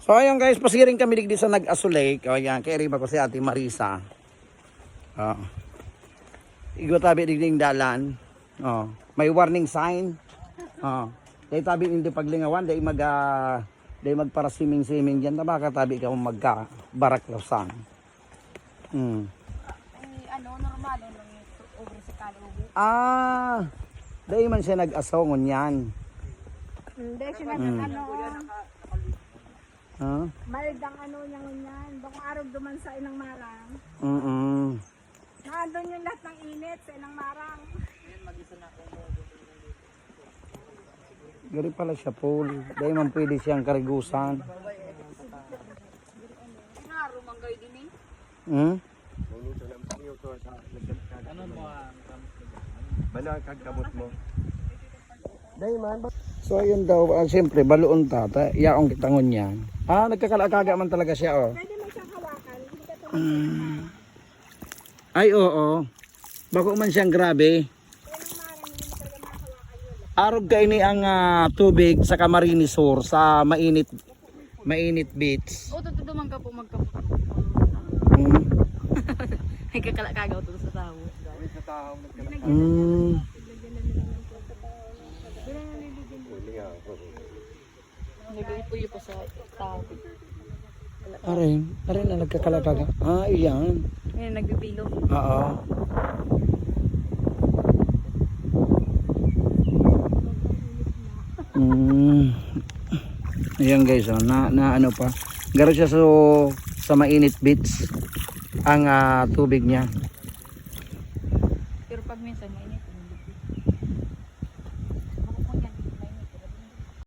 So ayun guys, pasiring kami digdi sa Nag-Aso Lake. O yan, kay riba ko si Ate Marisa. Igo tabi digding dalan. May warning sign. Dahil tabi hindi paglingawan, dahil magpara swimming diyan, baka tabi ka kung magka-baraklasan. Normal lang over sa kalubo. Dahil man siya nag-asongon yan. Hindi siya maldang niya ngunyan. Bakong araw duman sa inang marang. Nandun yung lahat ng init sa inang marang. Gari pala siya pool. Dahil man pwede siyang karigusan. Pinaro manggay din eh. Bala kagkabot mo. So ayun daw, siyempre baluon tata, yaong kitangon yan. Nagkakalakaga man talaga siya Pwede mo siyang hawakan. Hindi ka ito Ay oo. Bako man siyang grabe. Arog ka ini ang tubig sa Camarines Sur sa mainit beach. Tutuduman ka po magkapot. Ay kakalakagaw to sa tao. Nag-ipuyo pa sa tao. Arin na nagkakalakaga. Iyan. Ngayon nagbibilo. Oo. Ayan guys, na ano pa. Garo siya sa mainit beach ang tubig niya.